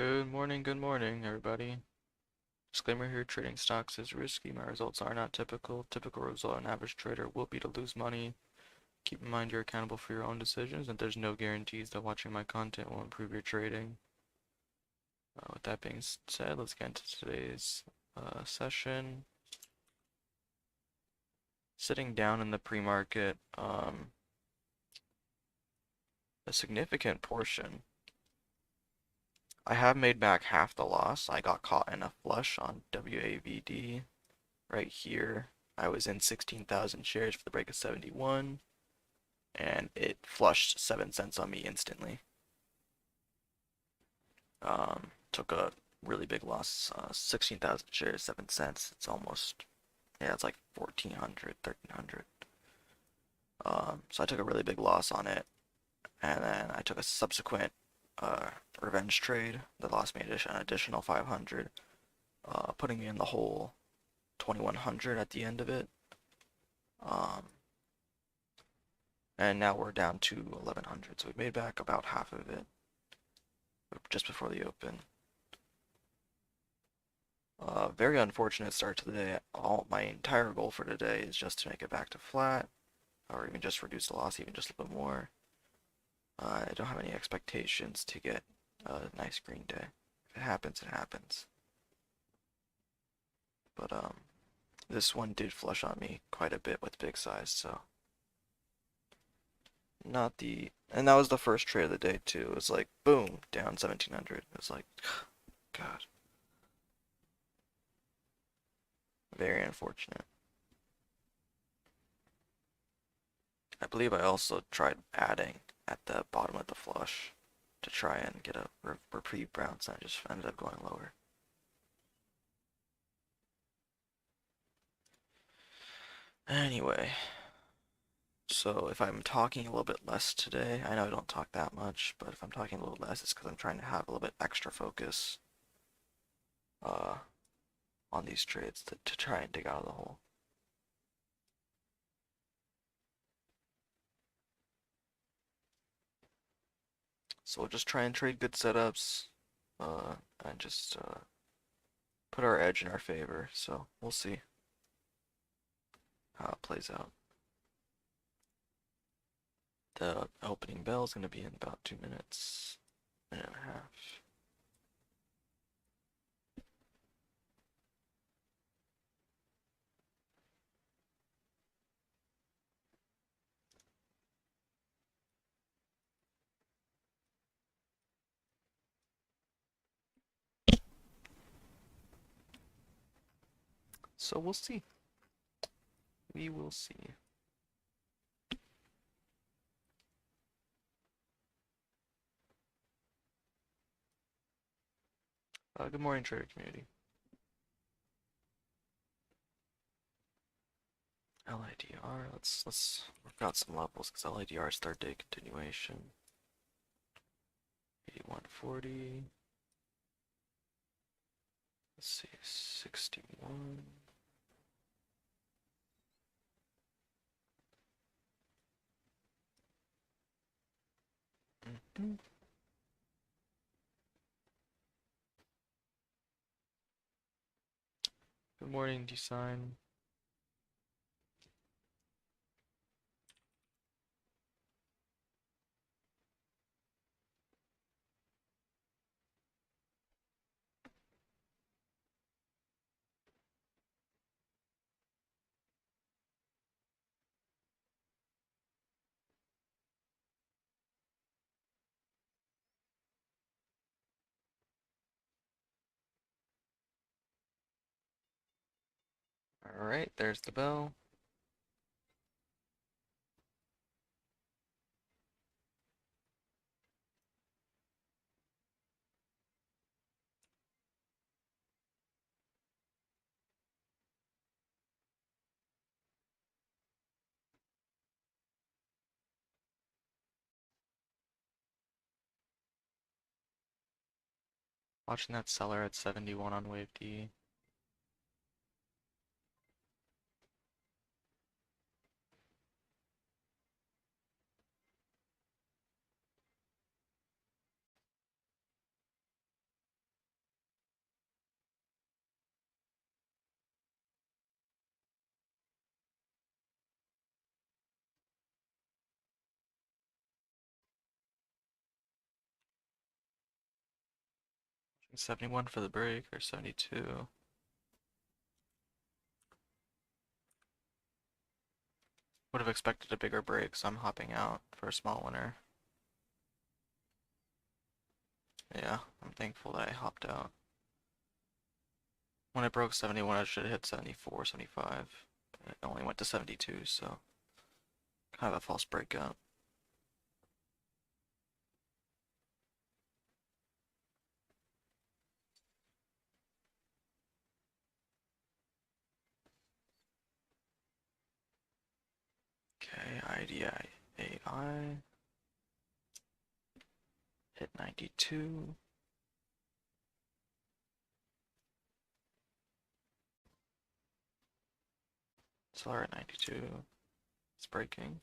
Good morning, everybody. Disclaimer here, trading stocks is risky. My results are not typical. Typical result an average trader will be to lose money. Keep in mind you're accountable for your own decisions, and there's no guarantees that watching my content will improve your trading. With that being said, let's get into today's session. Sitting down in the pre-market, a significant portion. I have made back half the loss. I got caught in a flush on WAVD right here. I was in 16,000 shares for the break of 71, and it flushed 7 cents on me instantly. Took a really big loss, 16,000 shares, 7 cents. It's almost, yeah, it's like 1,400, 1,300. So I took a really big loss on it, and then I took a subsequent revenge trade that lost me an additional 500, putting me in the hole 2,100 at the end of it. And now we're down to 1,100, so we made back about half of it just before the open. Very unfortunate start to the day. My entire goal for today is just to make it back to flat, or even just reduce the loss even just a little bit more. I don't have any expectations to get a nice green day. If it happens, it happens. But this one did flush on me quite a bit with big size, so not the, and that was the first trade of the day too. It was like boom, down 1,700. It was like, God, very unfortunate. I believe I also tried adding at the bottom of the flush to try and get a reprieve bounce, and I just ended up going lower. Anyway, so if I'm talking a little bit less today, I know I don't talk that much, but if I'm talking a little less, it's because I'm trying to have a little bit extra focus uh, on these trades to try and dig out of the hole. So we'll just try and trade good setups, and just put our edge in our favor. So we'll see how it plays out. The opening bell is going to be in about 2 minutes, minute and a half. So we'll see. We will see. Good morning, trader community. LIDR. Let's work out some levels because LIDR is third day continuation. 8140. Let's see, 61. Mm-hmm. Good morning, Design. Alright, there's the bell. Watching that seller at 71 on Wave D. 71 for the break, or 72. Would have expected a bigger break, so I'm hopping out for a small winner. Yeah, I'm thankful that I hopped out. When it broke 71, I should have hit 74, 75. But it only went to 72, so kind of a false breakout. Okay, IDI AI hit 92. Seller at 92. It's breaking.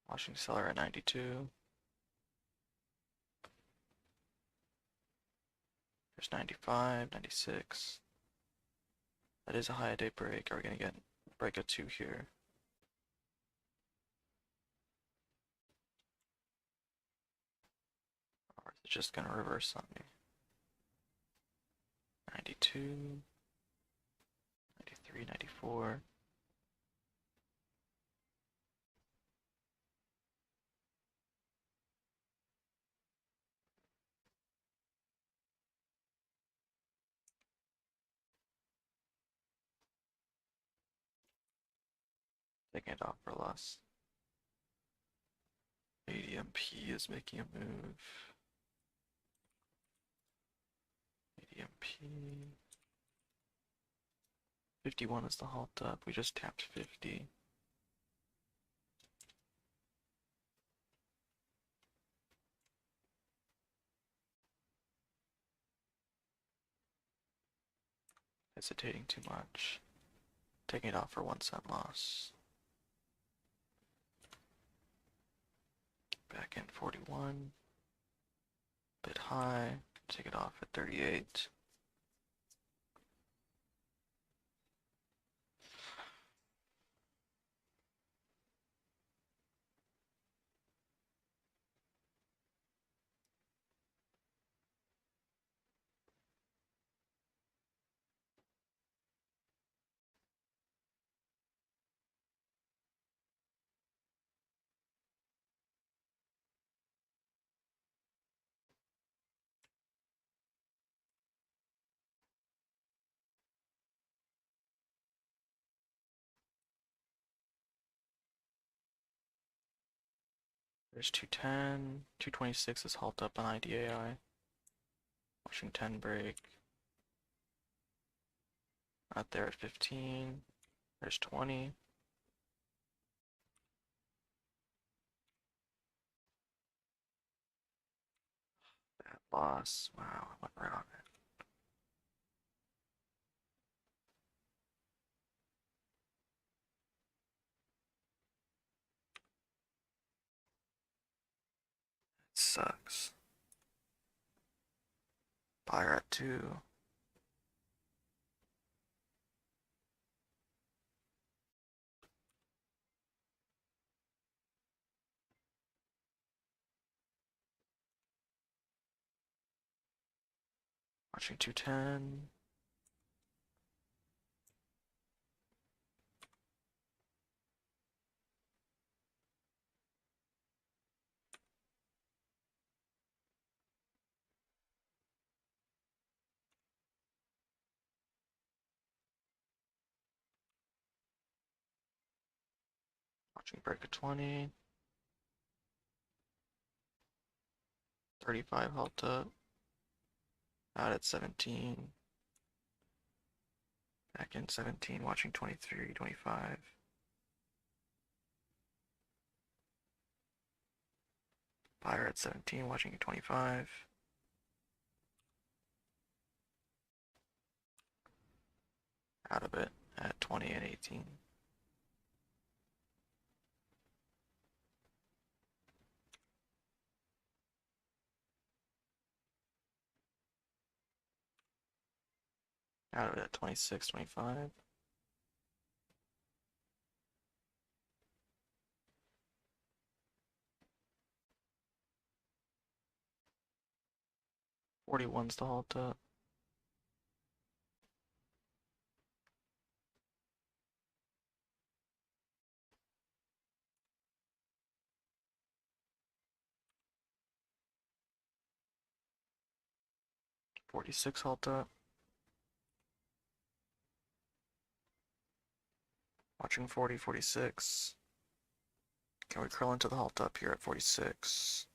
Watching seller at 92. There's 95, 96. That is a high day break. Are we gonna get break a 2 here? Or is it just gonna reverse on me? 92, 93, 94. Taking it off for loss. ADMP is making a move. ADMP. 51 is the halt up. We just tapped 50. Hesitating too much. Taking it off for 1 cent loss. Back in 41. Bit high. Take it off at 38. There's 210. 226 is halt up on IDAI. Watching 10 break. Out there at 15. There's 20. Bad loss. Wow, I went right on it. It sucks. Buyer at 2. Watching 210. Watching break at 20. 35 halt up. Out at 17. Back in 17, watching 23, 25. Buyer at 17, watching 25. Out of it at 20 and 18. Out of it at 26, 25. 41's the halt up. 46 halt up. Watching 40, 46. Can we curl into the halt up here at 46?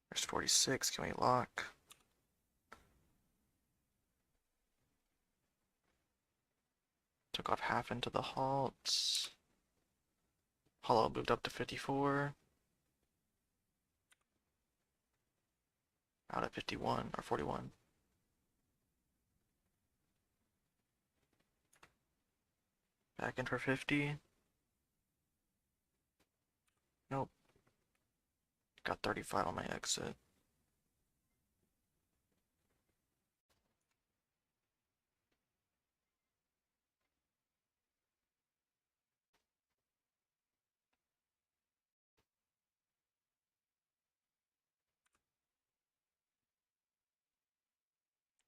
There's 46. Can we lock? Took off half into the halt. Hollow moved up to 54. Out at 51 or 41. Back in for 50. Nope. Got 35 on my exit.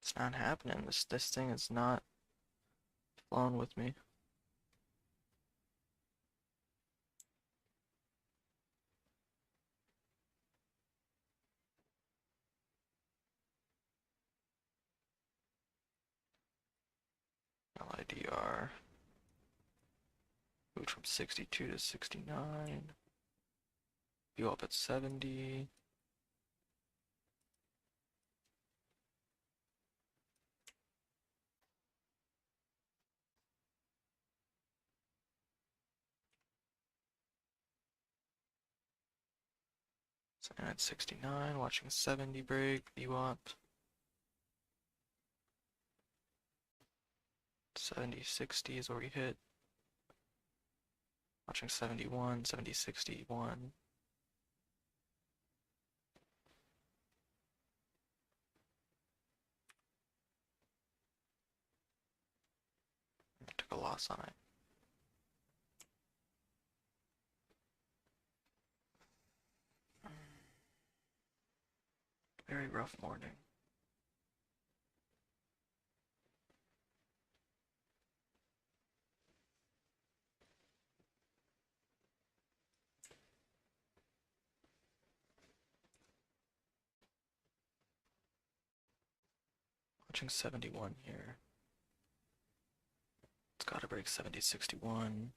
It's not happening. This thing is not flowing with me. LIDR. Moved from 62 to 69. View up at 70. So I'm at 69, watching 70 break, view up. 70, 60 is where we hit. Watching 71, 70, 61. Took a loss on it. Very rough morning. Watching 71 here. It's gotta break 70, 61.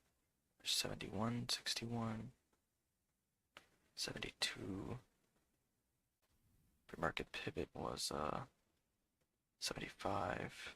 71, 61. 72. Pre-market pivot was 75.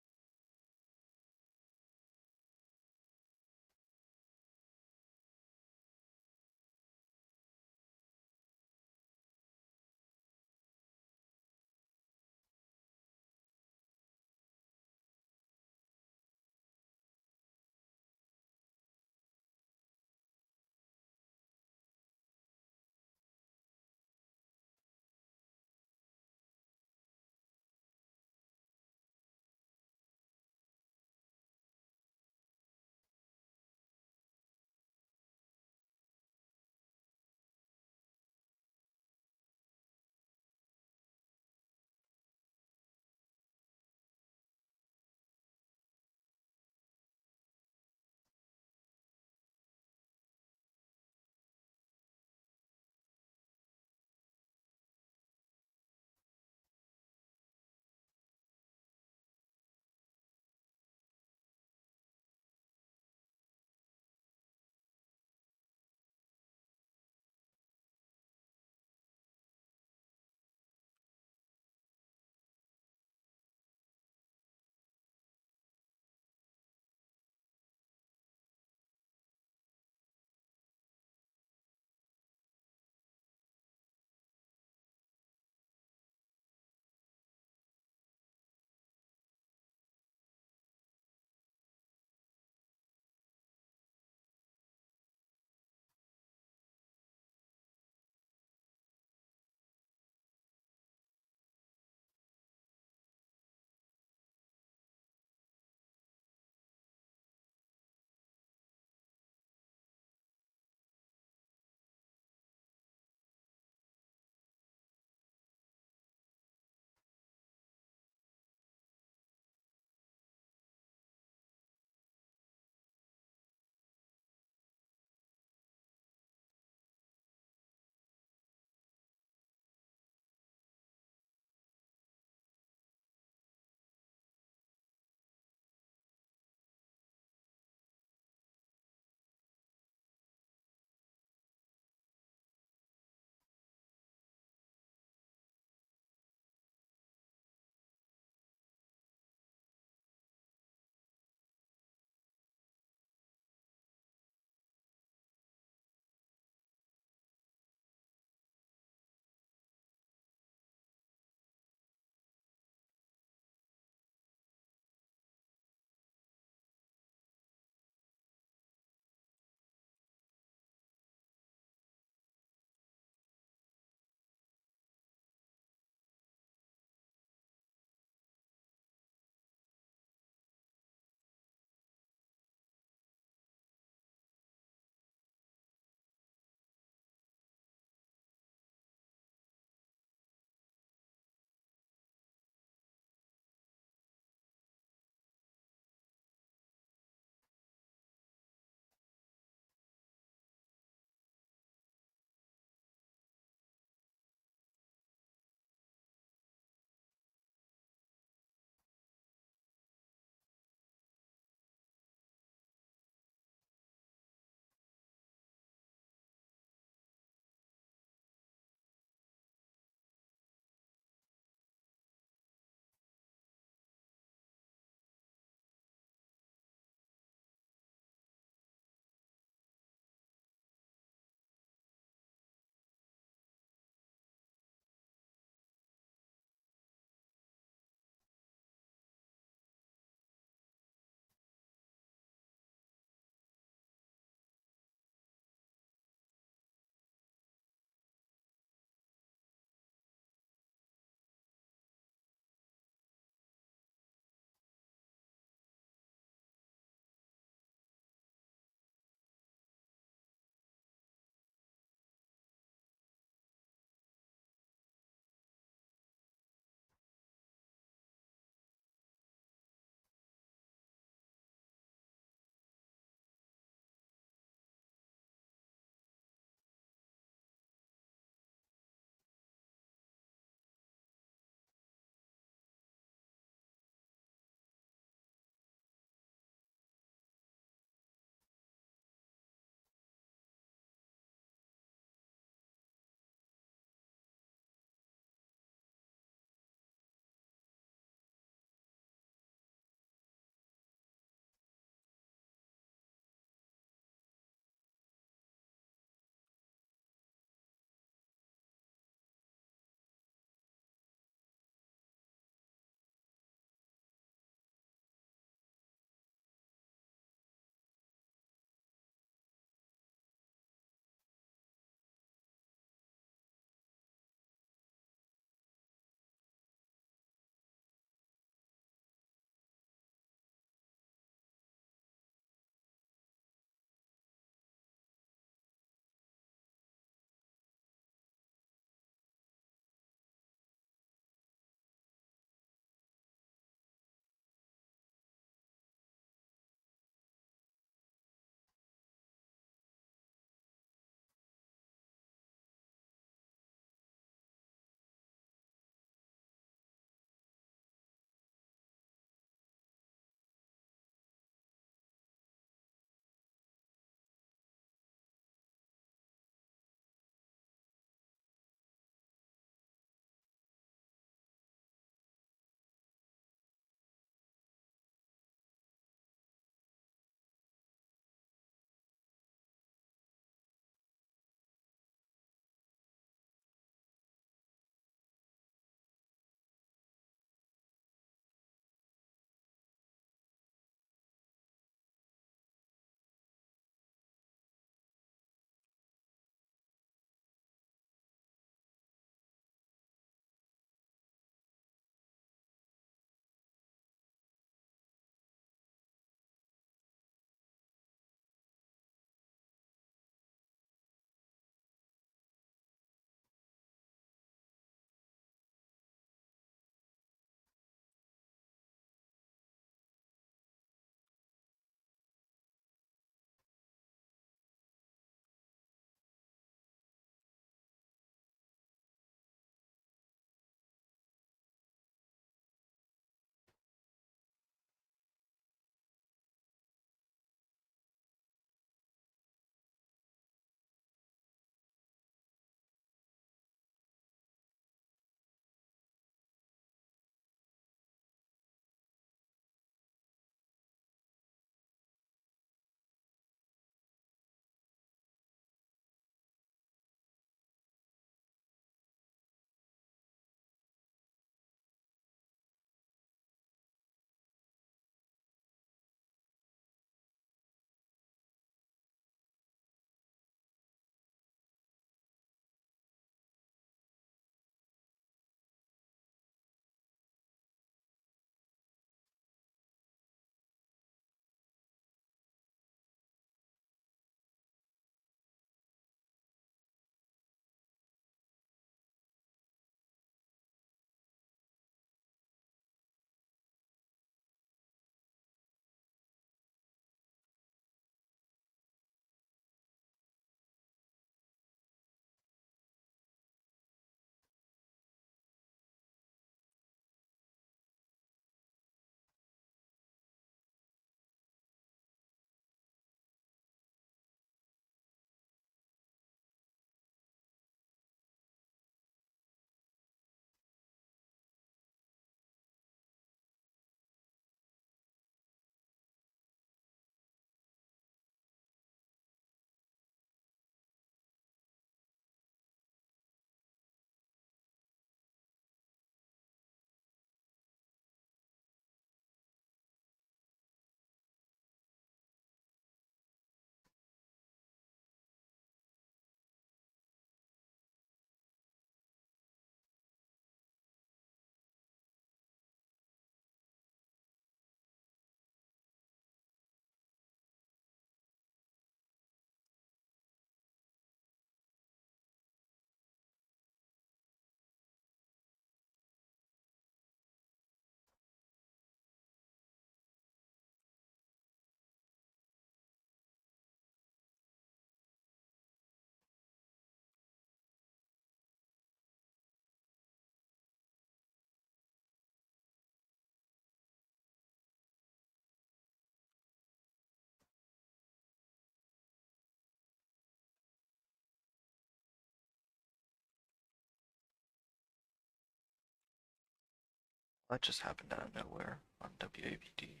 That just happened out of nowhere on WAVD.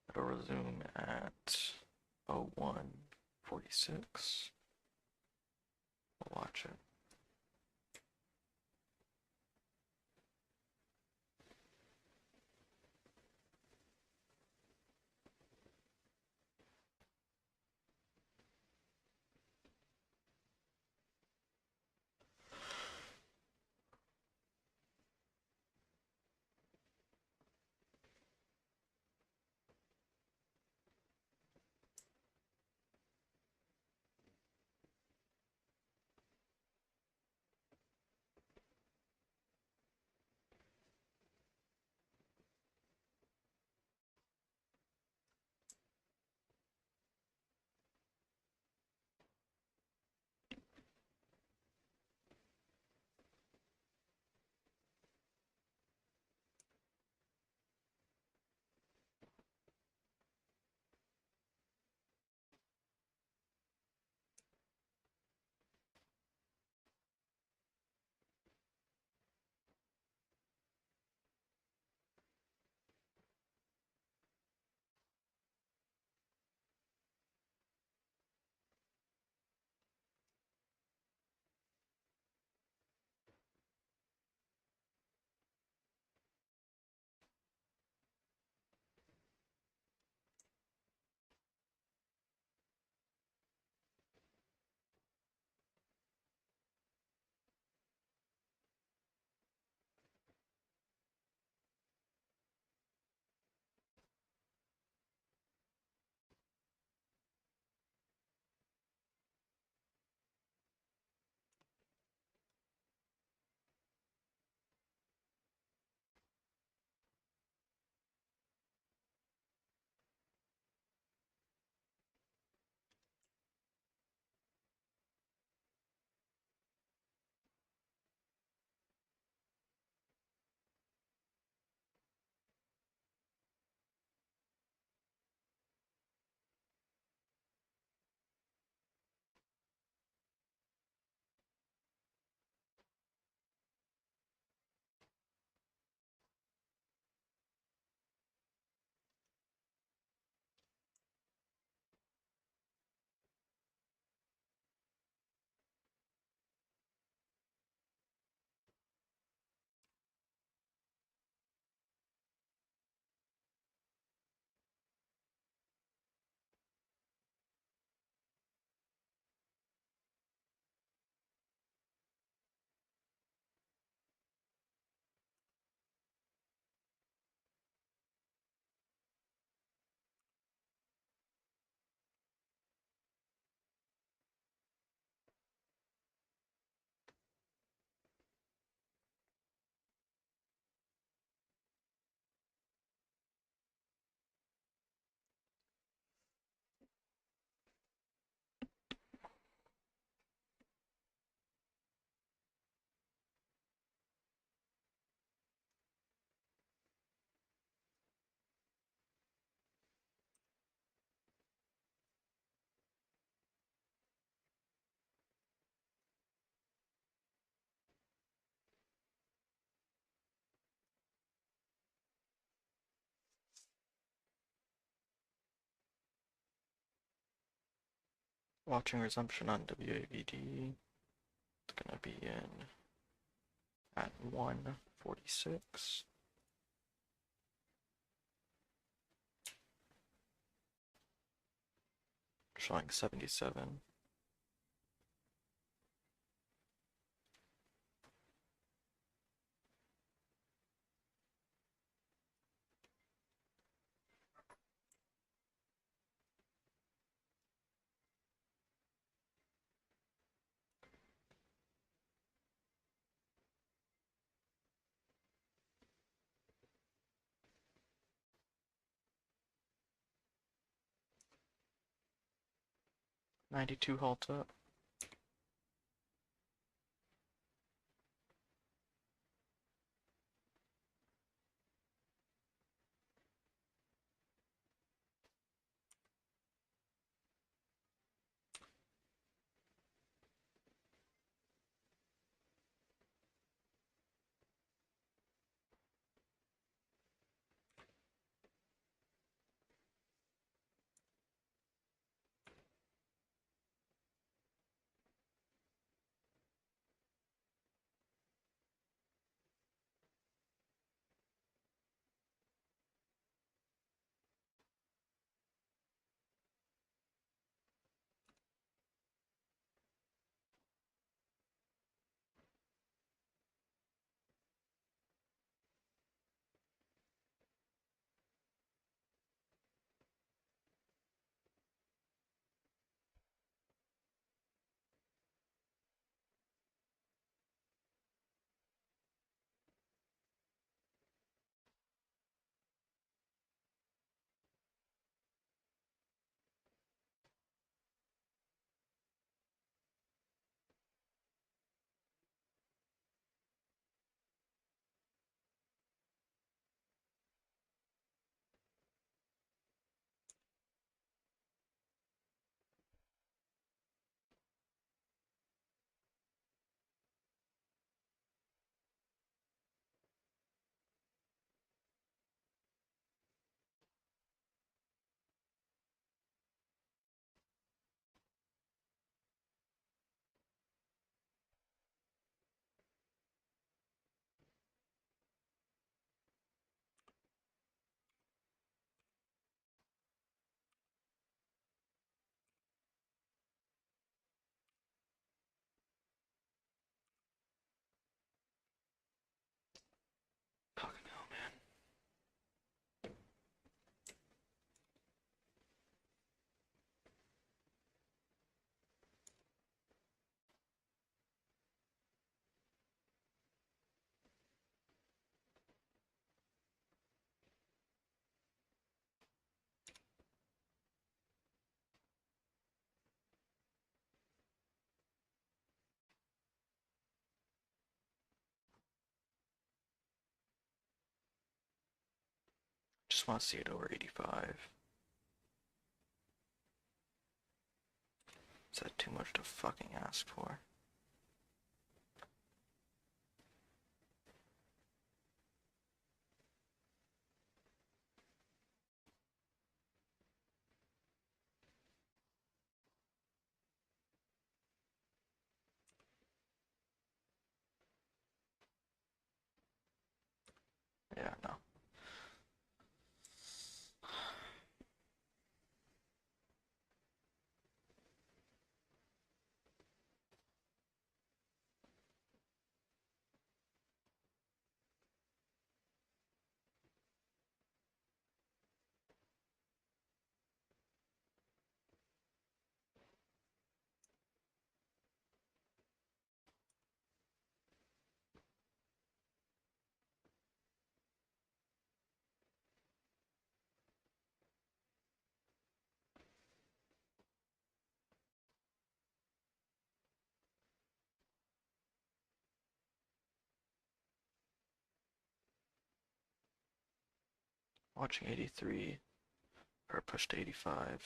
It'll resume at 01:46. We'll watch it. Watching resumption on WAVD. It's gonna be in at 1:46. Showing 77. $92 halt up. just want to see it over 85. Is that too much to fucking ask for? Yeah, no. Watching 83, or push to 85.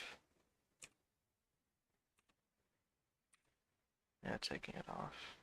Yeah, taking it off.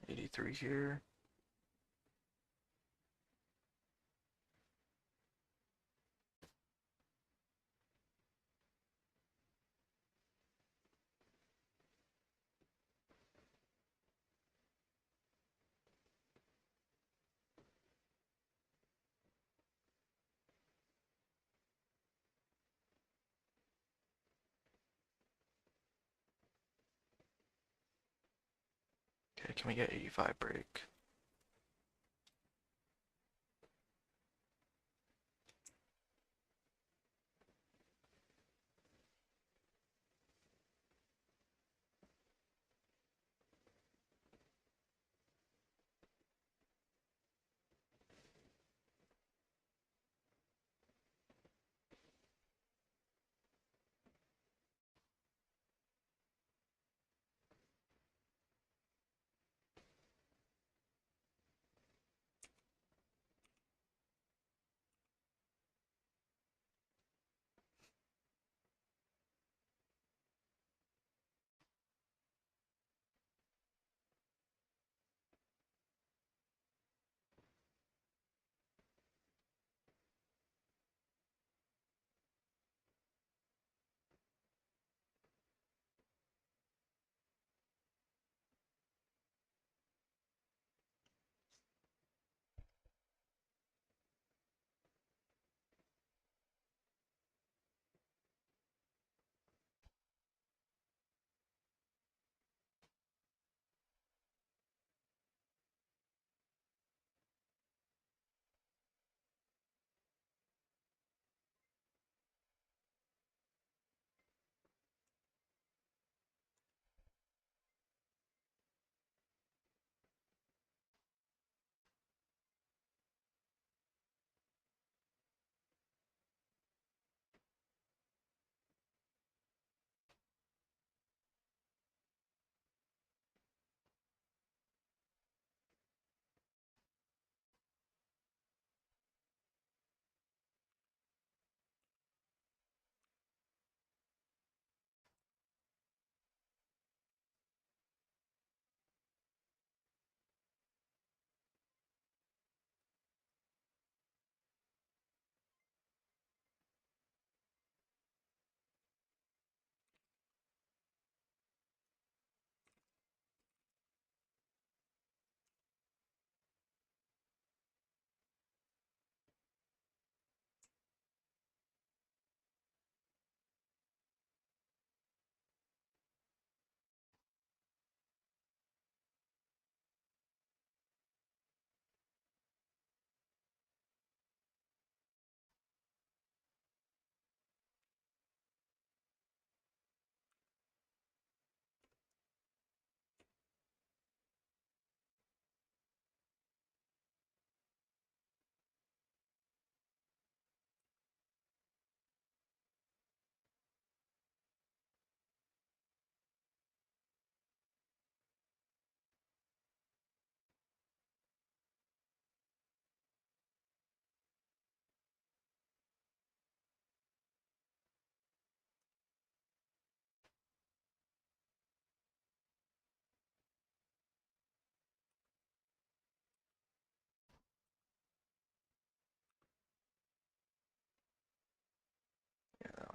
$83 here. Okay, can we get 85 break?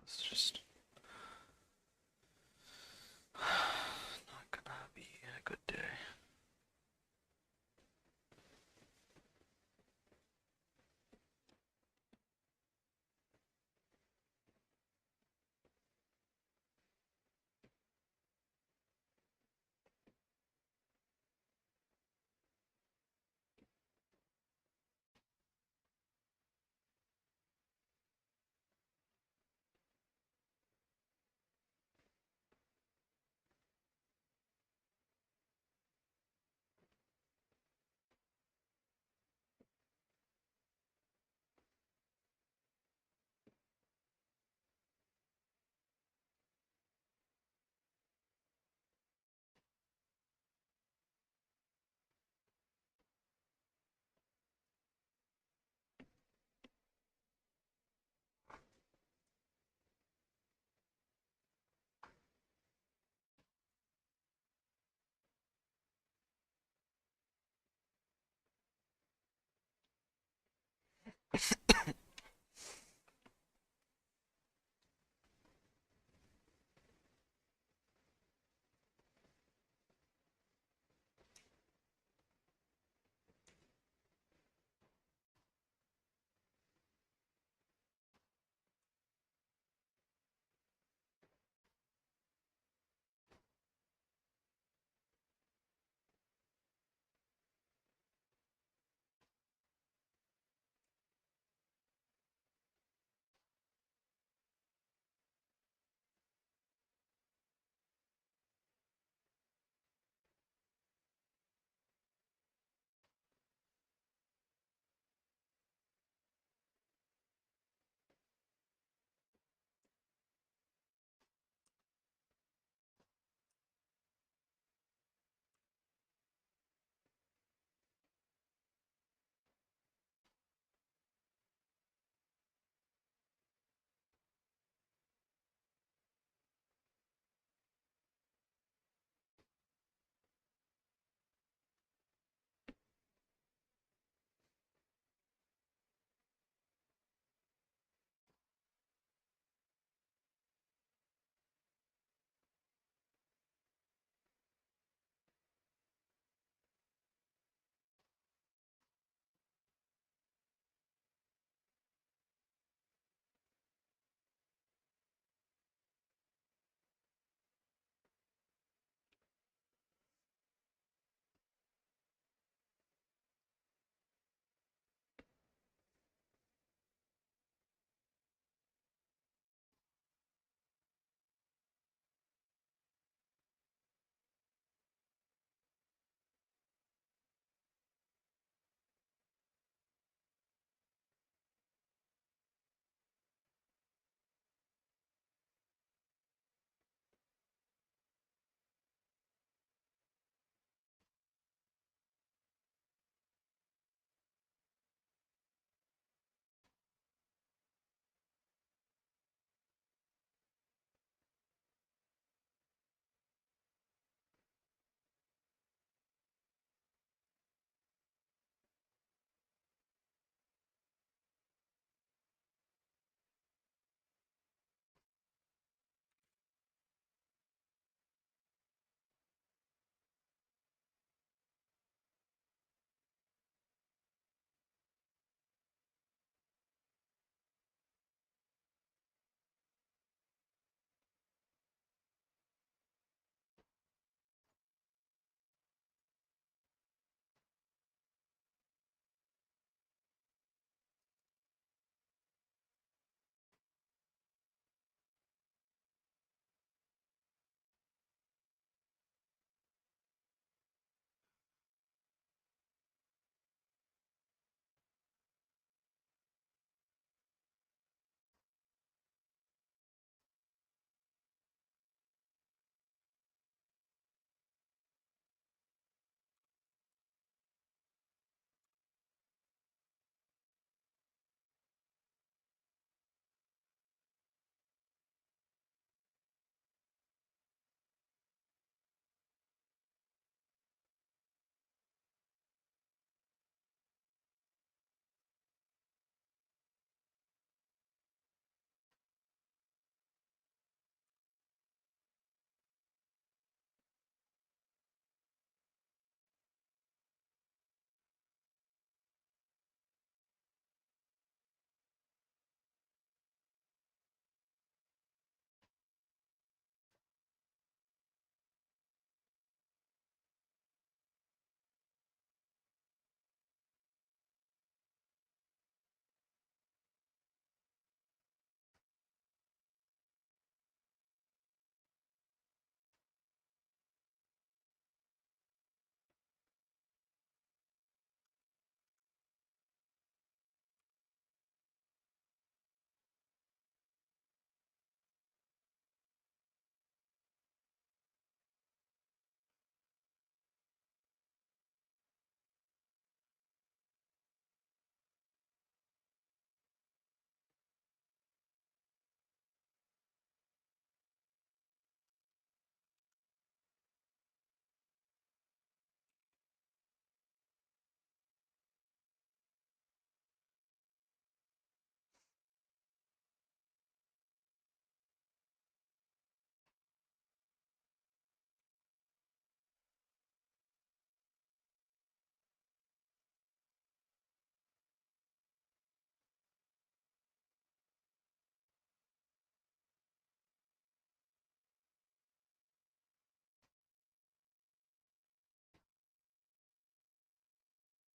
It's just not gonna be a good day.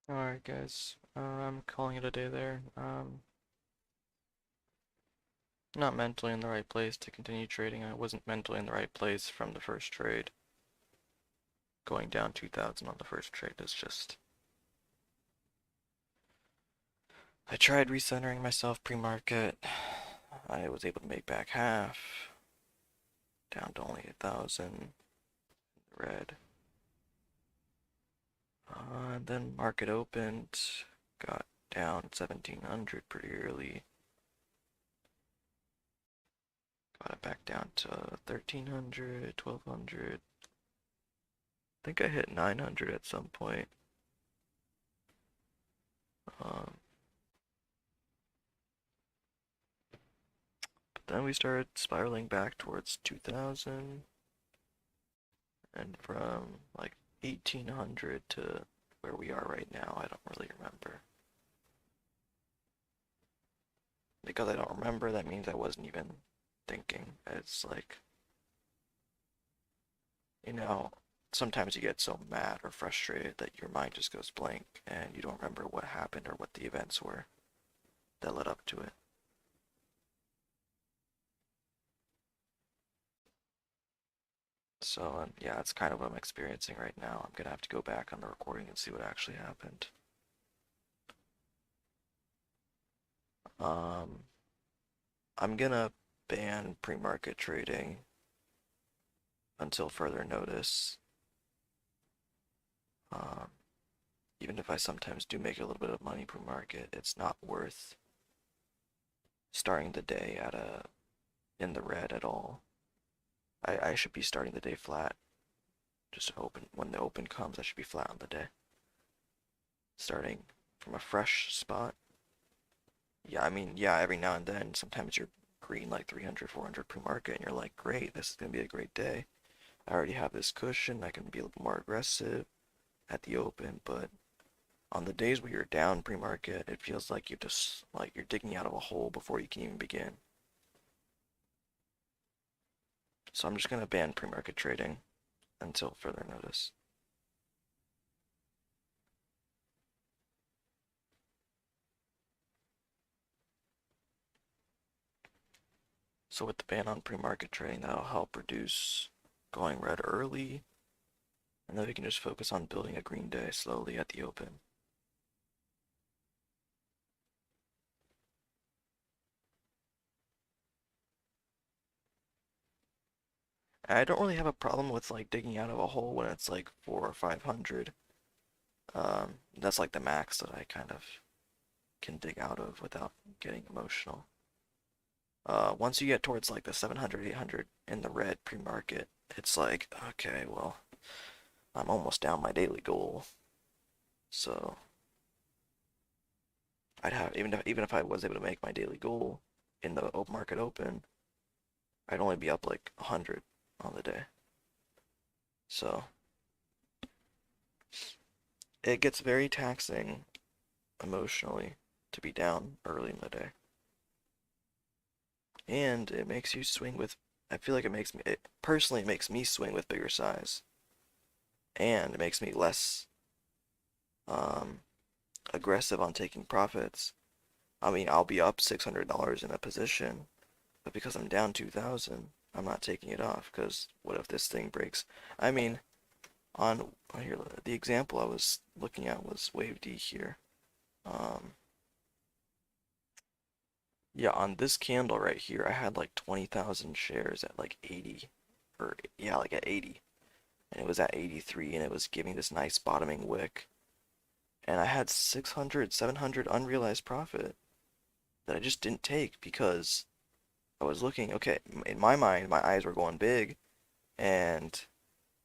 Alright, guys. I'm calling it a day there. Not mentally in the right place to continue trading. I wasn't mentally in the right place from the first trade. Going down 2,000 on the first trade is just. I tried recentering myself pre-market. I was able to make back half. Down to only 1,000. Red. And then market opened. Got down 1,700 pretty early. Got it back down to 1,300, 1,200. I think I hit 900 at some point. Um, but then we started spiraling back towards 2,000. And from like 1,800 to where we are right now, I don't really remember. Because I don't remember, that means I wasn't even thinking. It's like, you know, sometimes you get so mad or frustrated that your mind just goes blank and you don't remember what happened or what the events were that led up to it. So, yeah, that's kind of what I'm experiencing right now. I'm gonna have to go back on the recording and see what actually happened. Um, I'm gonna ban pre-market trading until further notice. Um, Even if I sometimes do make a little bit of money pre-market, it's not worth starting the day at in the red at all. I should be starting the day flat. Just open when the open comes, I should be flat on the day. Starting from a fresh spot. Yeah, I mean, yeah, every now and then, sometimes you're green like 300, 400 pre-market, and you're like, great, this is gonna be a great day. I already have this cushion, I can be a little more aggressive at the open, but on the days where you're down pre-market, it feels like you just like you're digging out of a hole before you can even begin. So I'm just gonna ban pre-market trading until further notice. So with the ban on pre-market trading, that'll help reduce going red early, and then we can just focus on building a green day slowly at the open. I don't really have a problem with like digging out of a hole when it's like 4 or 500. That's like the max that I kind of can dig out of without getting emotional. Once you get towards like the 700, 800 in the red pre-market, it's like, okay, well, I'm almost down my daily goal. So I'd have even if I was able to make my daily goal in the open market open, I'd only be up like 100 on the day. So it gets very taxing emotionally to be down early in the day. And it makes you swing with, I feel like personally, it makes me swing with bigger size. And it makes me less um, aggressive on taking profits. I mean, I'll be up $600 in a position, but because I'm down 2,000, I'm not taking it off, because what if this thing breaks? I mean, on here, the example I was looking at was Wave D here. Yeah, on this candle right here, I had like 20,000 shares at like 80, or yeah, like at 80, and it was at 83, and it was giving this nice bottoming wick, and I had 600, 700 unrealized profit that I just didn't take because I was looking, okay, in my mind, my eyes were going big, and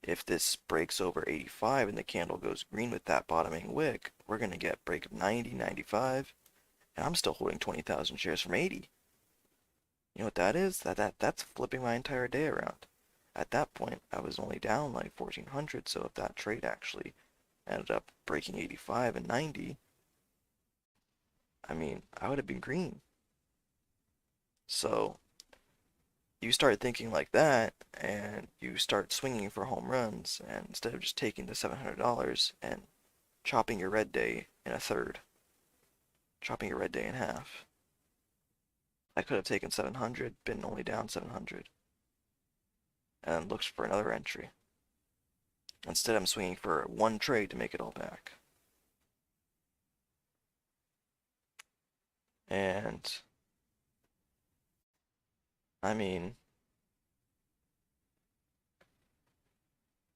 if this breaks over 85 and the candle goes green with that bottoming wick, we're going to get break of 90, 95, and I'm still holding 20,000 shares from 80. You know what that is? That's flipping my entire day around. At that point, I was only down like 1,400, so if that trade actually ended up breaking 85 and 90, I mean, I would have been green. So you start thinking like that, and you start swinging for home runs, and instead of just taking the $700 and chopping your red day in a third, chopping your red day in half. I could have taken 700, been only down 700, and looked for another entry. Instead, I'm swinging for one trade to make it all back. And, I mean,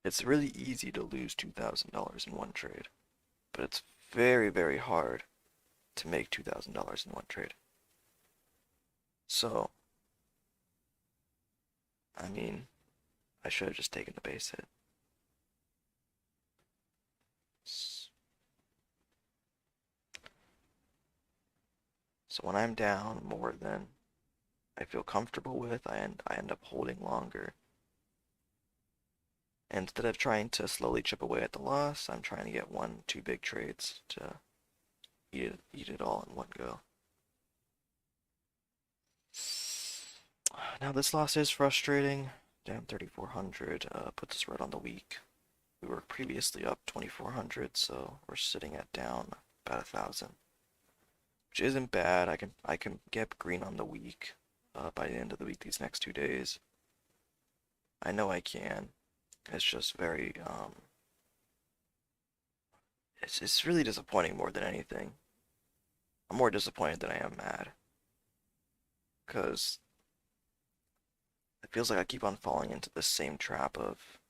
it's really easy to lose $2,000 in one trade, but it's very, very hard to make $2,000 in one trade. So, I mean, I should have just taken the base hit. So when I'm down more than I feel comfortable with, I end up holding longer. And instead of trying to slowly chip away at the loss, I'm trying to get one, two big trades to eat it all in one go. Now this loss is frustrating. Down 3,400 puts us right on the week. We were previously up 2,400, so we're sitting at down about 1,000, which isn't bad. I can get green on the week by the end of the week. These next 2 days, I know I can. It's just very it's really disappointing more than anything. I'm more disappointed than I am mad, because it feels like I keep on falling into the same trap of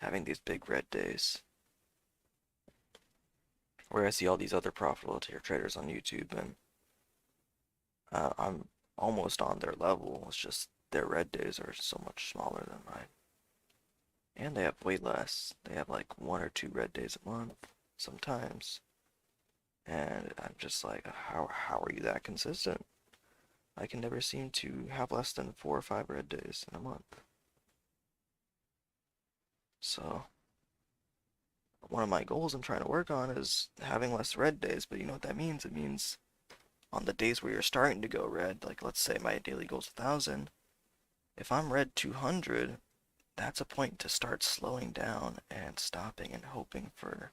having these big red days, where I see all these other profitable tier traders on YouTube, and I'm almost on their level. It's just their red days are so much smaller than mine. And they have way less. They have like 1 or 2 red days a month sometimes. And I'm just like, how are you that consistent? I can never seem to have less than 4 or 5 red days in a month. So one of my goals I'm trying to work on is having less red days, but you know what that means? It means on the days where you're starting to go red, like let's say my daily goal's 1,000, if I'm red 200, that's a point to start slowing down and stopping and hoping for,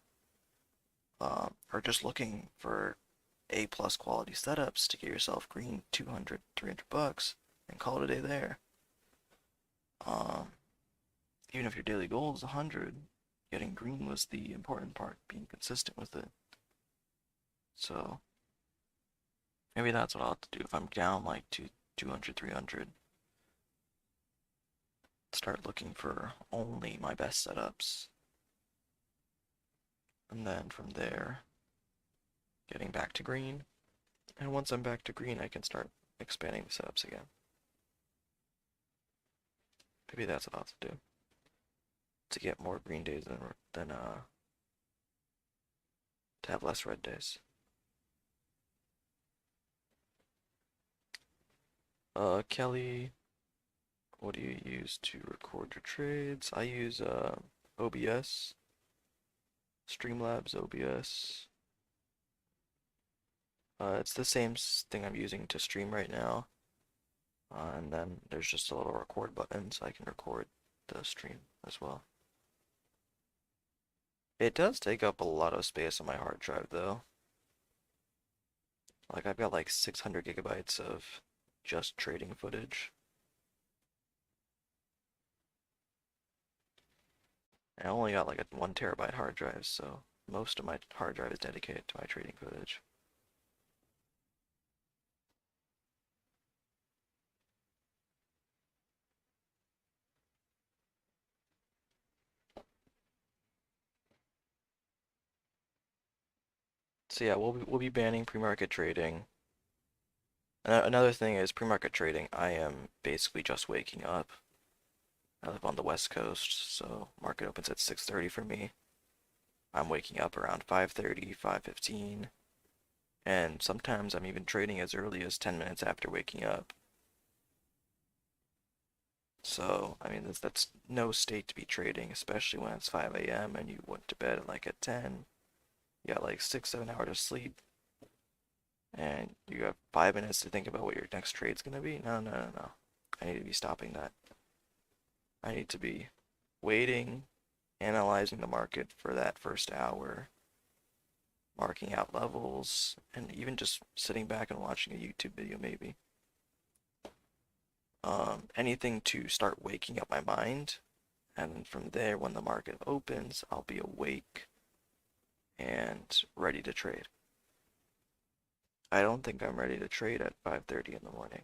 or just looking for A plus quality setups to get yourself green 200, 300 bucks and call it a day there. Um, Even if your daily goal is 100, getting green was the important part, being consistent with it. So maybe that's what I'll have to do if I'm down like 200, 300. Start looking for only my best setups. And then from there, getting back to green. And once I'm back to green, I can start expanding the setups again. Maybe that's what I'll have to do to get more green days than to have less red days. Kelly, what do you use to record your trades? I use OBS, Streamlabs OBS. It's the same thing I'm using to stream right now. And then there's just a little record button so I can record the stream as well. It does take up a lot of space on my hard drive though. Like I've got like 600 gigabytes of just trading footage. And I only got like a 1 terabyte hard drive, so most of my hard drive is dedicated to my trading footage. So yeah, we'll be banning pre-market trading. Another thing is pre-market trading. I am basically just waking up. I live on the West Coast, so market opens at 6:30 for me. I'm waking up around 5:30, 5:15, and sometimes I'm even trading as early as 10 minutes after waking up. So, I mean, that's no state to be trading, especially when it's 5 a.m. and you went to bed at like at 10. You got like 6, 7 hours of sleep, and you have 5 minutes to think about what your next trade's gonna be. No, no, no, no. I need to be stopping that. I need to be waiting, analyzing the market for that first hour, marking out levels, and even just sitting back and watching a YouTube video maybe. Anything to start waking up my mind, and from there, when the market opens, I'll be awake and ready to trade. I don't think I'm ready to trade at 5:30 in the morning.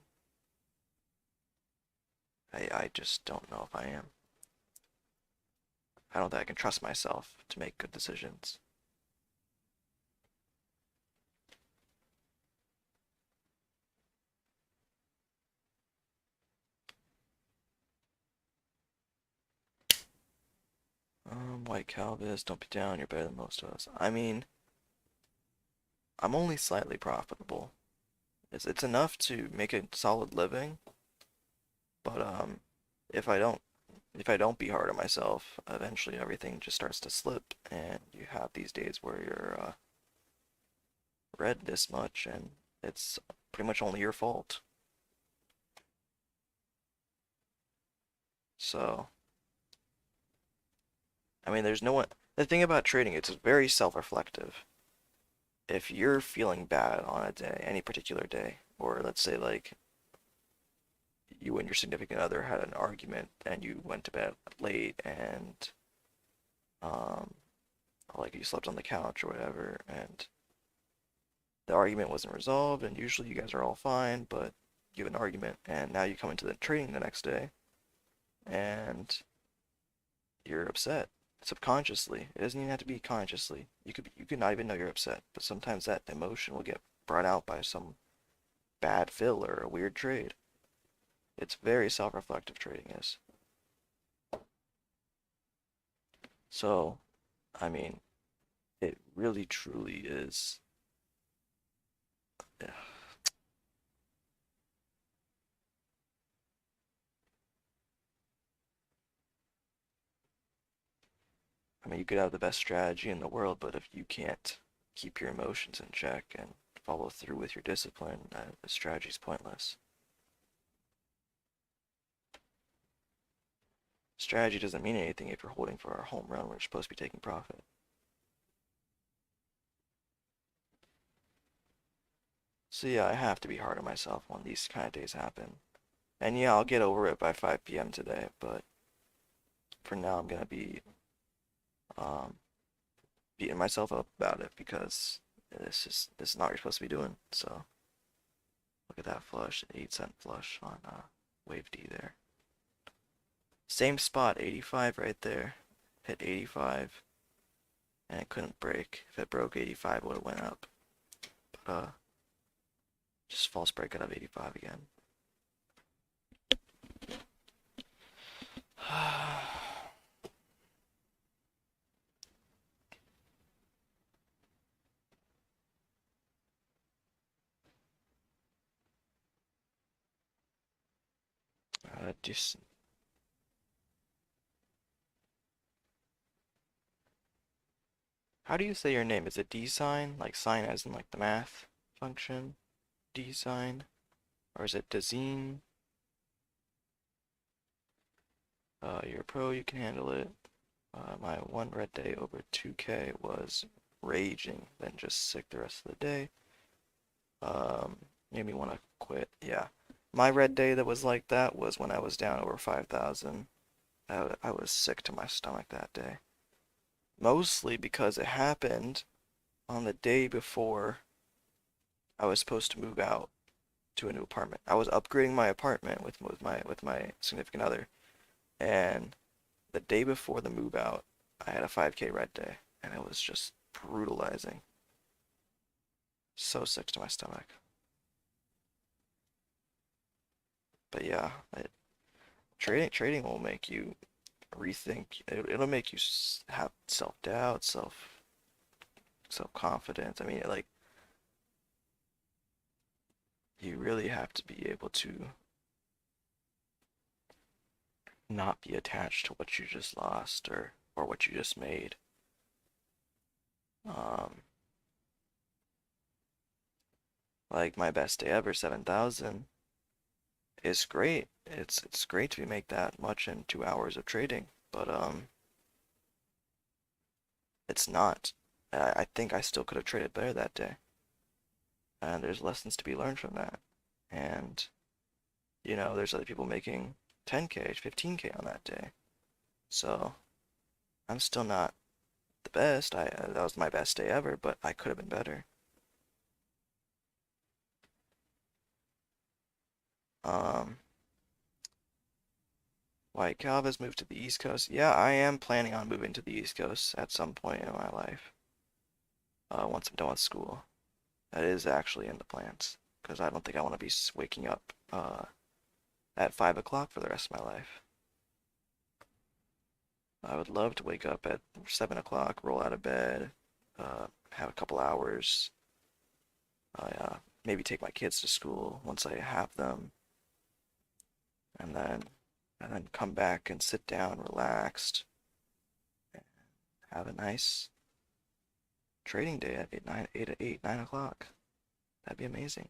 I just don't know if I am. I don't think I can trust myself to make good decisions. White Calvis, don't be down, you're better than most of us. I mean, I'm only slightly profitable. It's enough to make a solid living, but if I don't if I don't be hard on myself, eventually everything just starts to slip, and you have these days where you're red this much, and it's pretty much only your fault. So, I mean, there's no one. The thing about trading, it's very self-reflective. If you're feeling bad on a day, any particular day, or let's say like you and your significant other had an argument and you went to bed late and um, like you slept on the couch or whatever, and the argument wasn't resolved, and usually you guys are all fine, but you have an argument, and now you come into the trading the next day, and you're upset subconsciously. It doesn't even have to be consciously. You could not even know you're upset, but sometimes that emotion will get brought out by some bad fill or a weird trade. It's very self-reflective trading is. So, I mean, it really truly is. Yeah. I mean, you could have the best strategy in the world, but if you can't keep your emotions in check and follow through with your discipline, the strategy's pointless. Strategy doesn't mean anything if you're holding for our home run. We're supposed to be taking profit. So yeah, I have to be hard on myself when these kind of days happen. And yeah, I'll get over it by 5 p.m. today, but for now I'm gonna be um, beating myself up about it because this is not what you're supposed to be doing. So look at that flush, 8-cent flush on Wave D there. Same spot, 85 right there. Hit 85, and it couldn't break. If it broke 85, it would have went up. But just false break out of 85 again. Just how do you say your name? Is it D sign? Like sign as in like the math function? D sign? Or is it Dazine? You're a pro, you can handle it. My one red day over 2K was raging, then just sick the rest of the day. Made me want to quit. Yeah. My red day that was like that was when I was down over 5,000. I was sick to my stomach that day. Mostly because it happened on the day before I was supposed to move out to a new apartment. I was upgrading my apartment with my significant other, and the day before the move out, I had a 5K red day, and it was just brutalizing. So sick to my stomach. But yeah, trading will make you rethink. It'll make you have self-doubt, self-confidence. I mean, like you really have to be able to not be attached to what you just lost or what you just made. Um, like my best day ever, 7,000 is great. It's great to make that much in 2 hours of trading, but it's not. I think I still could have traded better that day. And there's lessons to be learned from that. And, there's other people making 10K, 15K on that day. So I'm still not the best. That was my best day ever, but I could have been better. Um, White Calvis moved to the East Coast. Yeah, I am planning on moving to the East Coast at some point in my life. Once I'm done with school. That is actually in the plans because I don't think I want to be waking up at 5 o'clock for the rest of my life. I would love to wake up at 7 o'clock, roll out of bed, have a couple hours, maybe take my kids to school once I have them, and then come back and sit down relaxed and have a nice trading day at 9 o'clock. That'd be amazing.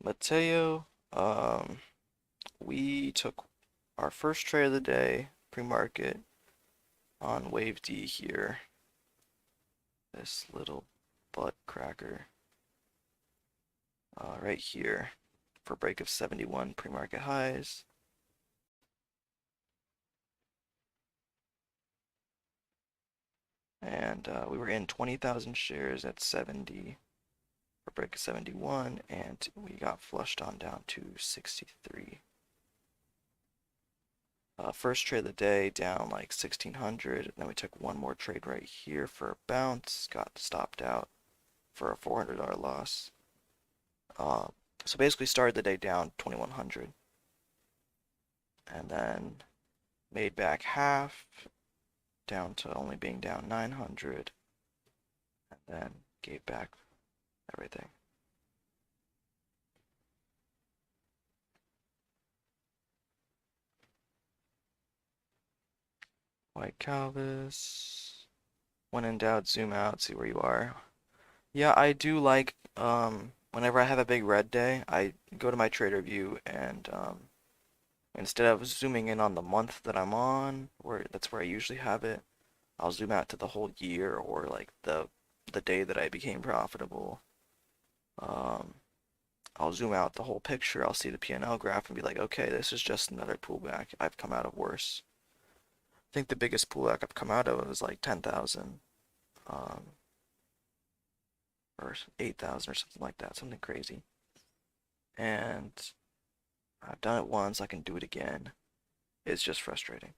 Mateo, we took our first trade of the day, pre-market, on Wave D here. This little butt cracker. Right here for a break of 71 pre-market highs. And we were in 20,000 shares at 70 for a break of 71, and we got flushed on down to 63. First trade of the day down like 1,600, and then we took one more trade right here for a bounce, got stopped out for a $400 loss. So basically started the day down 2,100, and then made back half down to only being down 900, and then gave back everything. White Calvis. When in doubt, zoom out, see where you are. Yeah, I do like whenever I have a big red day, I go to my TraderVue and instead of zooming in on the month that I'm on, where that's where I usually have it, I'll zoom out to the whole year or like the day that I became profitable. Um, I'll zoom out the whole picture. I'll see the P&L graph and be like, okay, this is just another pullback. I've come out of worse. I think the biggest pullback I've come out of was like 10,000, um, or 8,000 or something like that, something crazy. And I've done it once. I can do it again. It's just frustrating.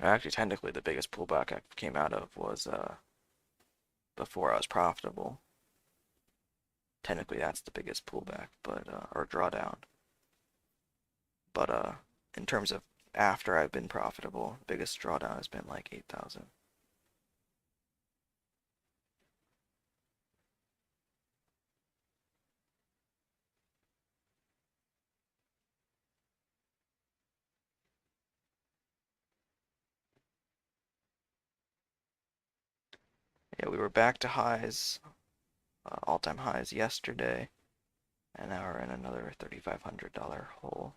Actually, technically, the biggest pullback I came out of was before I was profitable. Technically, that's the biggest pullback, but or drawdown. But in terms of after I've been profitable, the biggest drawdown has been like 8,000. Yeah, we were back to highs, all-time highs yesterday, and now we're in another $3,500 hole.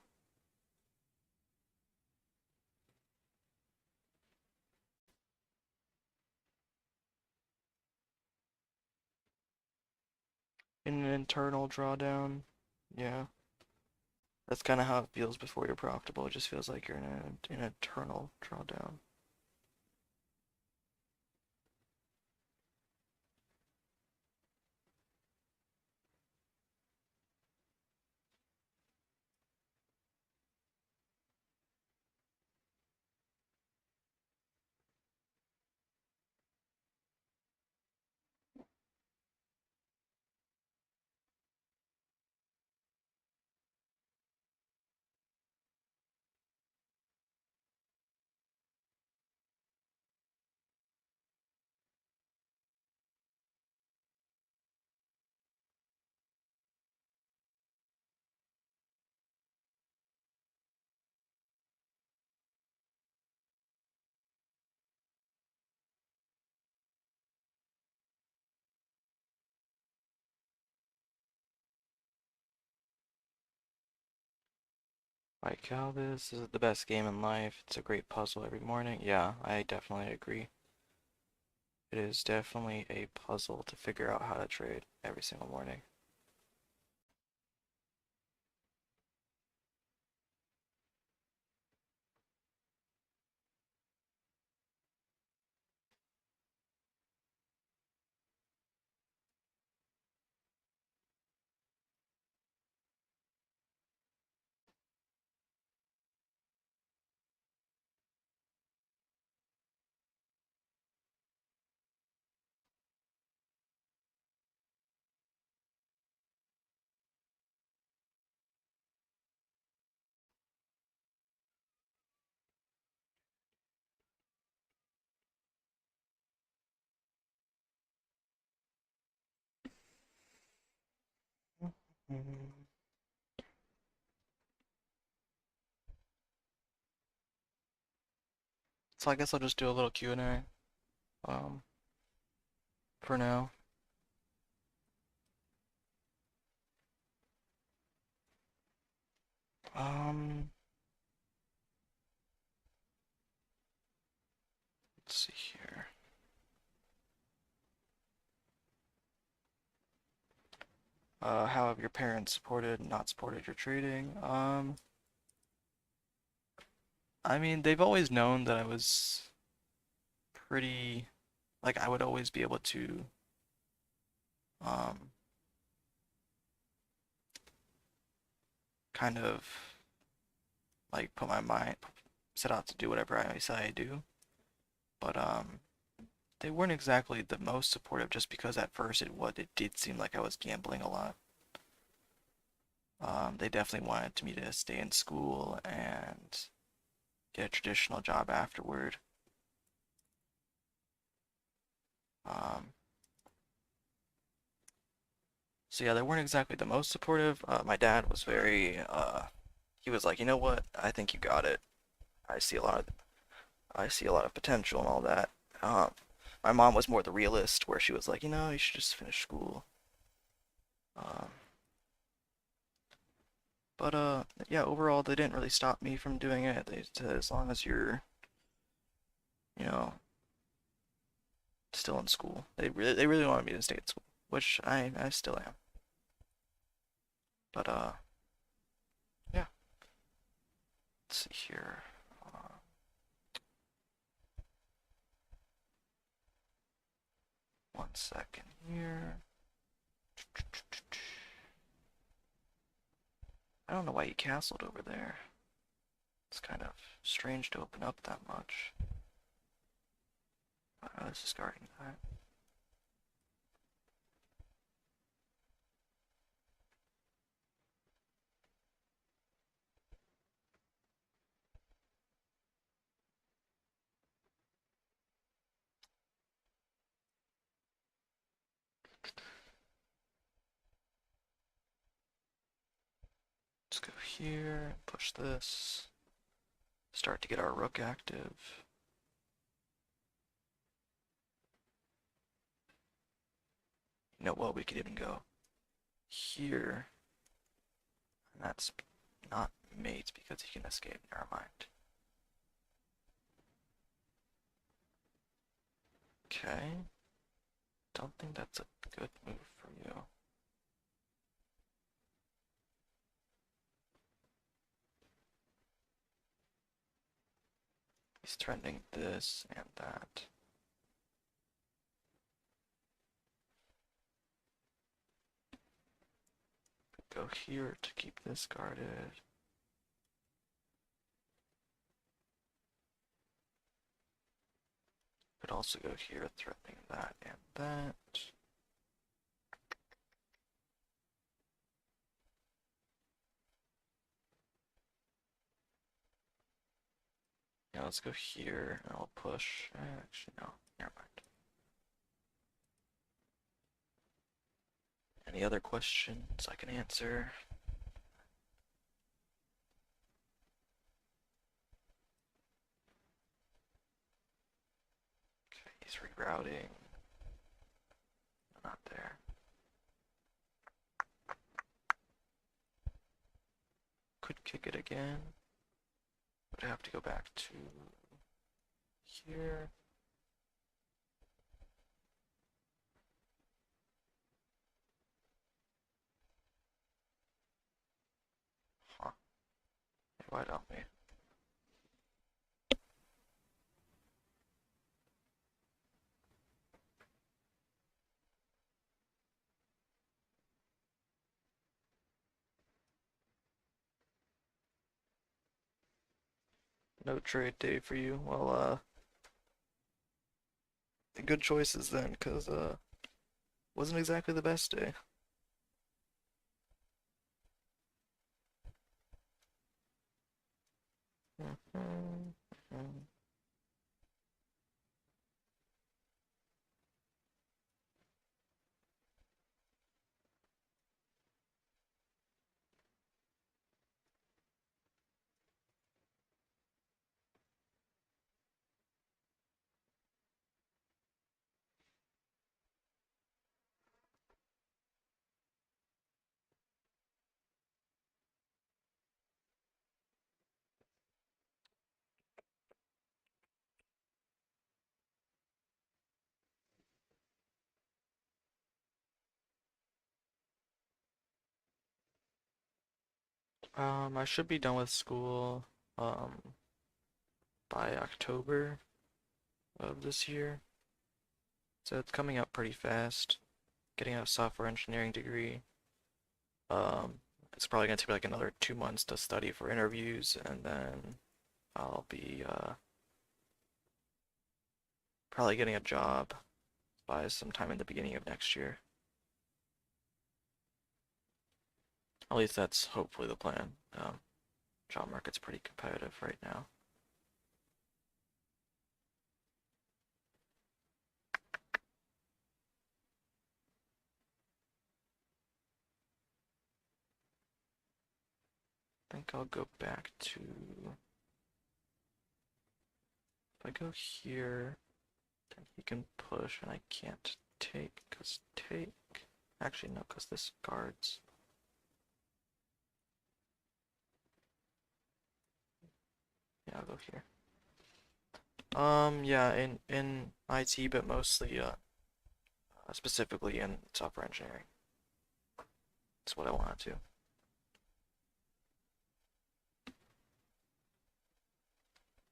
In an internal drawdown, yeah. That's kind of how it feels before you're profitable. It just feels like you're in an eternal drawdown. White Calvis, this is the best game in life. It's a great puzzle every morning. Yeah, I definitely agree. It is definitely a puzzle to figure out how to trade every single morning. So I guess I'll just do a little Q&A um, for now. Um, let's see here. How have your parents supported, not supported your trading? I mean, they've always known that I was pretty, like, I would always be able to, um, kind of, like, put my mind, set out to do whatever I say I do. But, they weren't exactly the most supportive just because at first it did seem like I was gambling a lot. They definitely wanted me to stay in school and get a traditional job afterward. Um, so yeah, they weren't exactly the most supportive. My dad was he was like, you know what? I think you got it. I see a lot of, I see a lot of potential and all that. Um, my mom was more the realist, where she was like, you know, you should just finish school. Um, but yeah, overall, they didn't really stop me from doing it. They said as long as you're, you know, still in school. They really wanted me to stay in school, which I still am. But yeah. Let's see here. Uh, 1 second here. I don't know why he castled over there. It's kind of strange to open up that much. This is guarding that. Let's go here, push this. Start to get our rook active. You know what, we could even go here. And that's not mate because he can escape. Never mind. Okay. Don't think that's a good move for you. He's threatening this and that. Go here to keep this guarded. Could also go here, threatening that and that. Yeah, let's go here, and I'll push. Actually, no, never mind. Any other questions I can answer? Okay, he's rerouting. Not there. could kick it again, but I have to go back to here. Huh. Why don't we? No trade day for you. Well, good choices then, cause wasn't exactly the best day. Mhm, mhm. I should be done with school um by October of this year. So it's coming up pretty fast. Getting a software engineering degree. Um, it's probably gonna take me like another 2 months to study for interviews, and then I'll be probably getting a job by sometime in the beginning of next year. At least that's hopefully the plan. Job market's pretty competitive right now. I think I'll go back to, if I go here, then he can push and I can't take, because take, actually no, because this guards. Yeah, I'll go here. Yeah, in IT, but mostly specifically in software engineering. That's what I wanted to.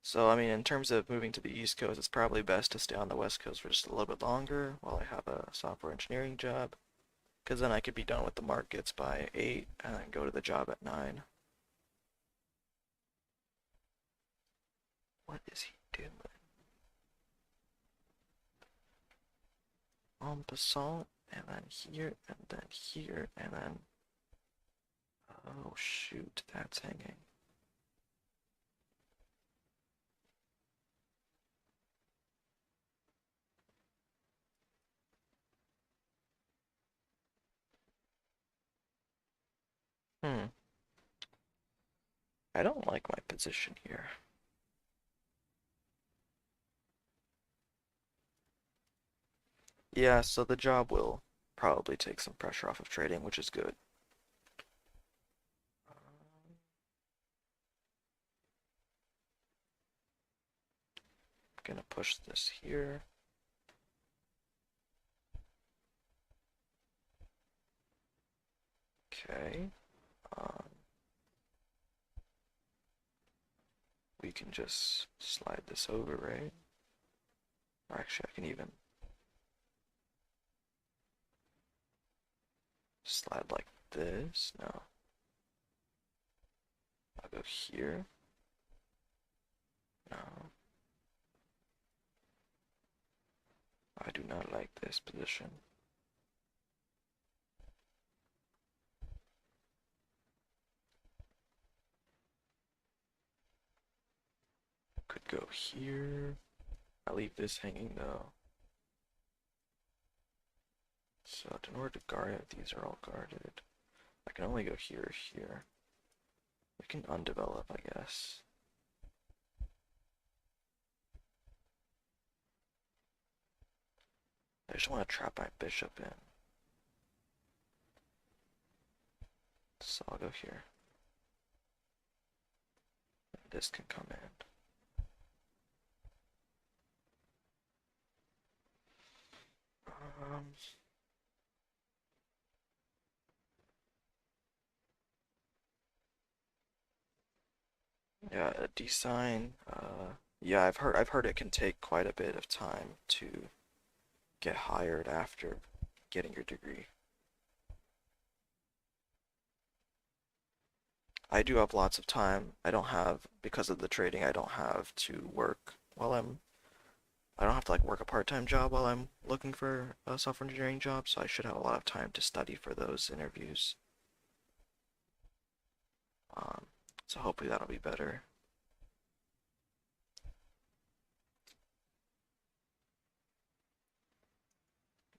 So, I mean, in terms of moving to the East Coast, it's probably best to stay on the West Coast for just a little bit longer while I have a software engineering job, because then I could be done with the markets by 8 and then go to the job at 9. What is he doing? En passant, and then here, and then here, and then... Oh, shoot, that's hanging. Hmm. I don't like my position here. Yeah, so the job will probably take some pressure off of trading, which is good. I'm gonna push this here. Okay. Um, we can just slide this over, right? Or actually, I can even slide like this. No. I'll go here. No. I do not like this position. Could go here. I leave this hanging though. So in order to guard it, these are all guarded. I can only go here or here. We can undevelop, I guess. I just want to trap my bishop in. So I'll go here. this can come in. Um, yeah, a design. Yeah, I've heard it can take quite a bit of time to get hired after getting your degree. I do have lots of time. I don't have, because of the trading, I don't have to work while I don't have to like work a part-time job while I'm looking for a software engineering job, so I should have a lot of time to study for those interviews. Um, so hopefully that'll be better.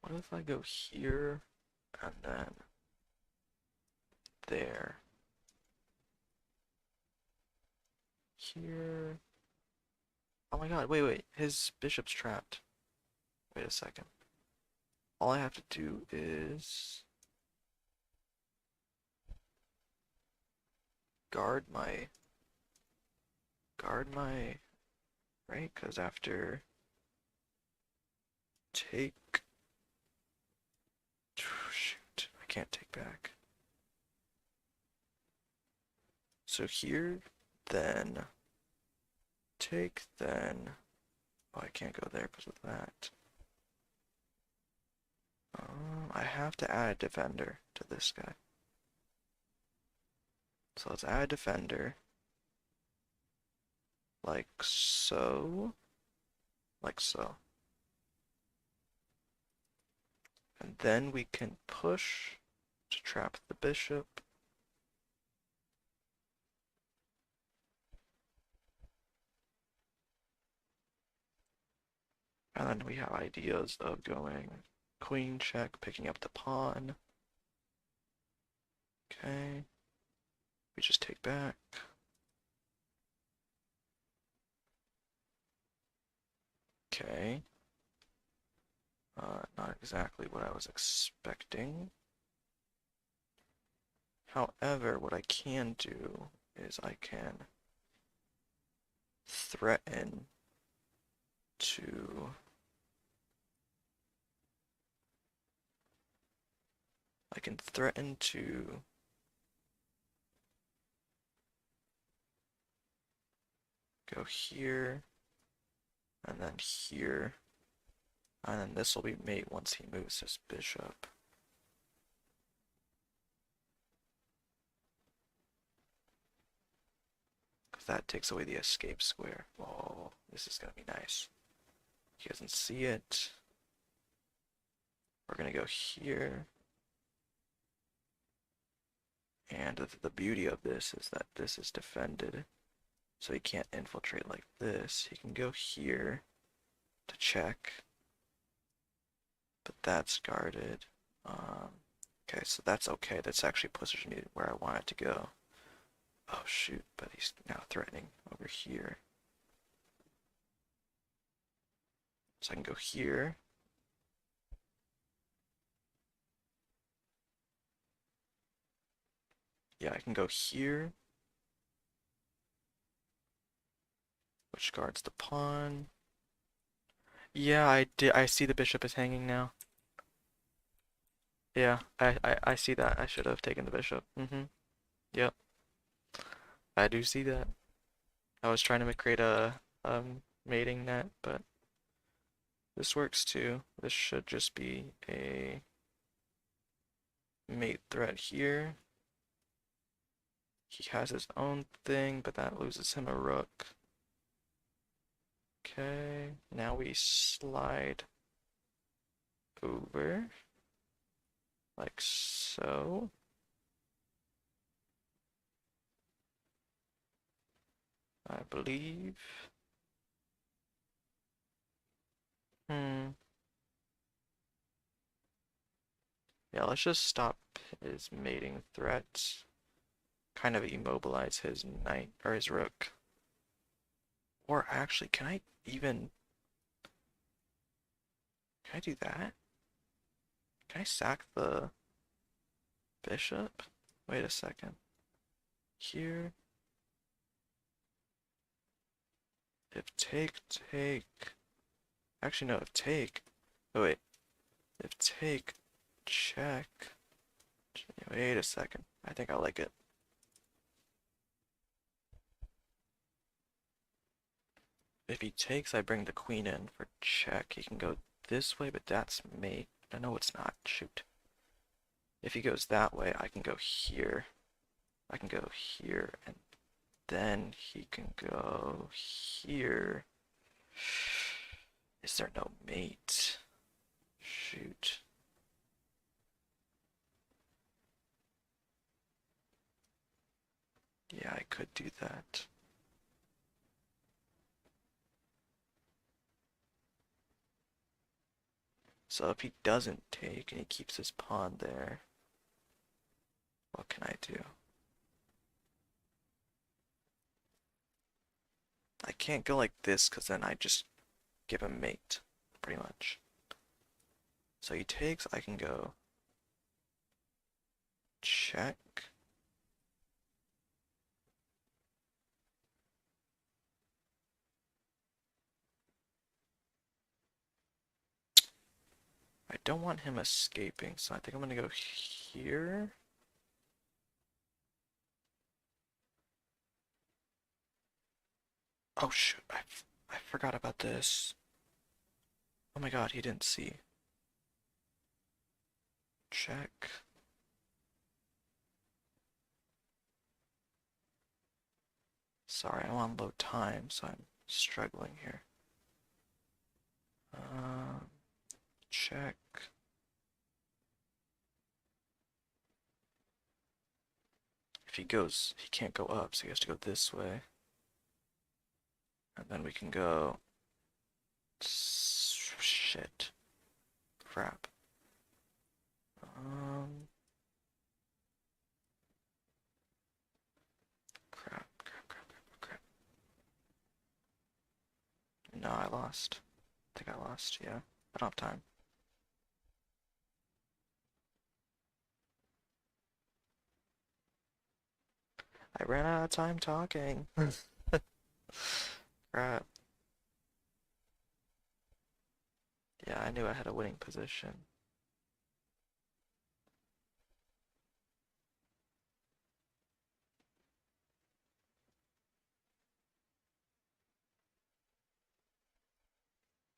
What if I go here and then there? Here. Oh my god, wait, his bishop's trapped. Wait a second. All I have to do is guard my, right? Because after take, shoot, I can't take back. So here, then take, then, oh, I can't go there because of that. I have to add a defender to this guy. So let's add a defender, like so, like so. And then we can push to trap the bishop. And then we have ideas of going queen check, picking up the pawn. Okay. We just take back. Okay. Not exactly what I was expecting. However, what I can do is I can threaten to go here and then here, and then this will be mate once he moves his bishop. Because that takes away the escape square. Oh, this is gonna be nice. He doesn't see it. We're gonna go here. And the beauty of this is that this is defended. So he can't infiltrate like this. He can go here to check. But that's guarded. Okay, so that's okay. That's actually positioned me where I want it to go. Oh shoot, but he's now threatening over here. So I can go here. Yeah, I can go here, which guards the pawn. Yeah, I see the bishop is hanging now. Yeah, I see that. I should have taken the bishop. Yep. I do see that. I was trying to create a mating net, but this works too. This should just be a mate threat here. He has his own thing, but that loses him a rook. Okay, now we slide over, like so. I believe. Yeah, let's just stop his mating threat. Kind of immobilize his knight, or his rook. Or actually, can I do that? Can I sack the bishop? Wait a second. Here. If take. Actually, no, if take. Oh, wait. If take, check. Wait a second. I think I like it. If he takes, I bring the queen in for check. He can go this way, but that's mate. No, it's not. Shoot. If he goes that way, I can go here. I can go here, and then he can go here. Is there no mate? Shoot. Yeah, I could do that. So if he doesn't take and he keeps his pawn there, what can I do? I can't go like this because then I just give him mate, pretty much. So he takes, I can go check. I don't want him escaping, so I think I'm gonna go here. Oh shoot, I forgot about this. Oh my god, he didn't see. Check. Sorry, I'm on low time, so I'm struggling here. Check. If he goes, he can't go up, so he has to go this way. And then we can go... Shit. Crap. Crap. No, I lost. I think I lost, yeah. I don't have time. I ran out of time talking. Crap. Yeah, I knew I had a winning position.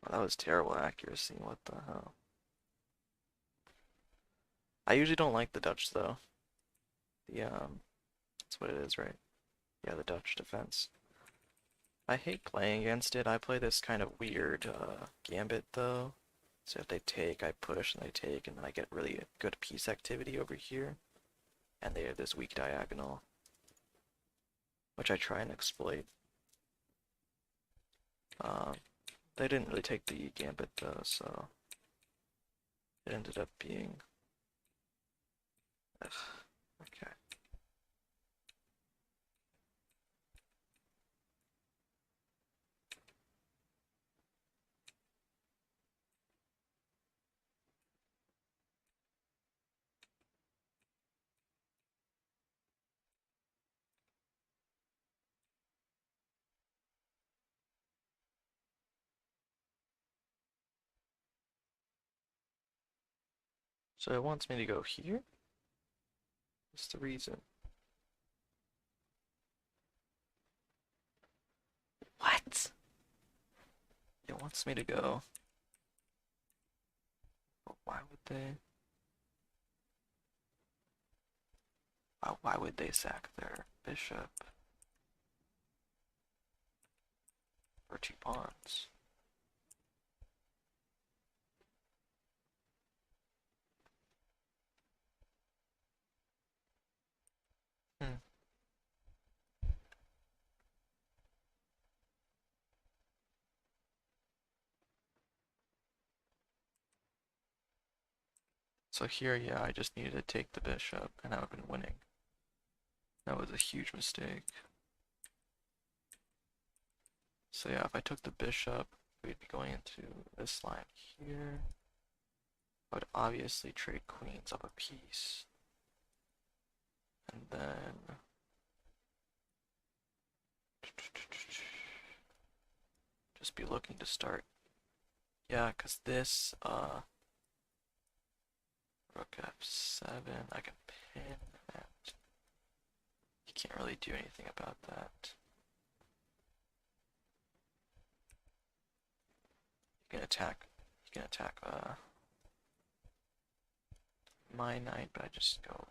Well, that was terrible accuracy. What the hell? I usually don't like the Dutch though. That's what it is, right? Yeah, the Dutch defense. I hate playing against it. I play this kind of weird gambit though. So if they take, I push, and they take, and then I get really good piece activity over here. And they have this weak diagonal, which I try and exploit. They didn't really take the gambit though, so it ended up being... Ugh, okay. So it wants me to go here? What's the reason? What? It wants me to go. But why would they? Why would they sack their bishop for 2 pawns? Hmm. So here, yeah, I just needed to take the bishop, and I would have been winning. That was a huge mistake. So yeah, if I took the bishop, we'd be going into this line here. I would obviously trade queens up a piece. And then... just be looking to start. Yeah, because this, rook f7, I can pin that. You can't really do anything about that. You can attack, my knight, but I just go,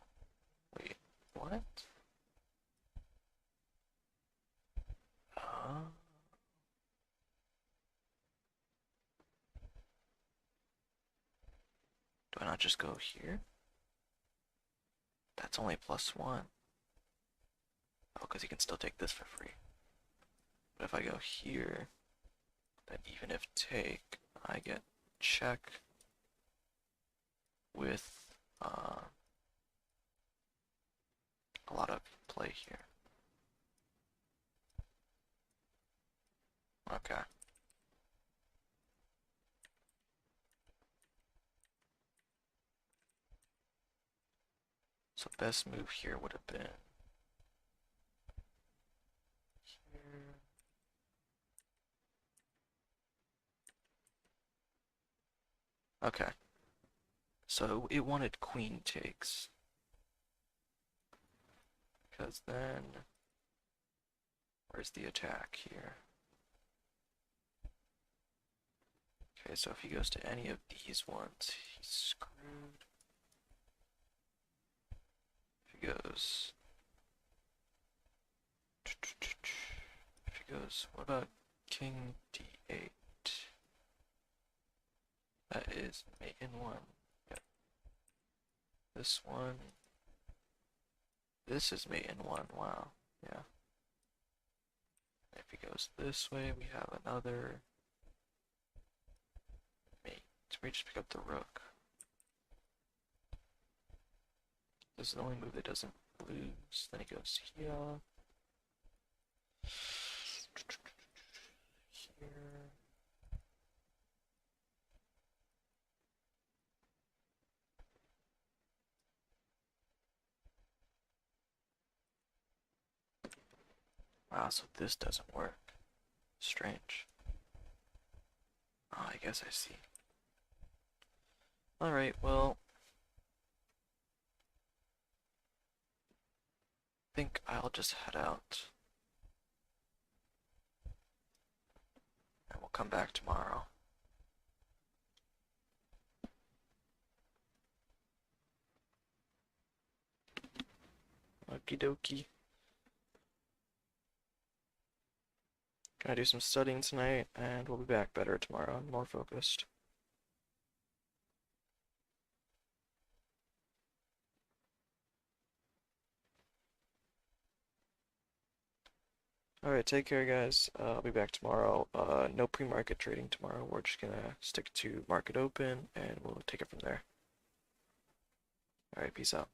wait, what? Uh, do I not just go here? That's only +1. Oh, because you can still take this for free. But if I go here, then even if take, I get check with a lot of play here. Okay. So best move here would have been here. Okay. So it wanted queen takes. Because then, where's the attack here? Okay, so if he goes to any of these ones, he's screwed. If he goes... If he goes, what about king d8? That is mate in 1. Yep. This one. This is mate in 1. Wow. Yeah. If he goes this way, we have another mate. We just pick up the rook. This is the only move that doesn't lose. Then he goes here. Here. Wow, so this doesn't work. Strange. Oh, I guess I see. Alright, well, I think I'll just head out. And we'll come back tomorrow. Okie dokie. Gonna do some studying tonight, and we'll be back better tomorrow, more focused. Alright, take care, guys. I'll be back tomorrow. No pre-market trading tomorrow. We're just gonna stick to market open, and we'll take it from there. Alright, peace out.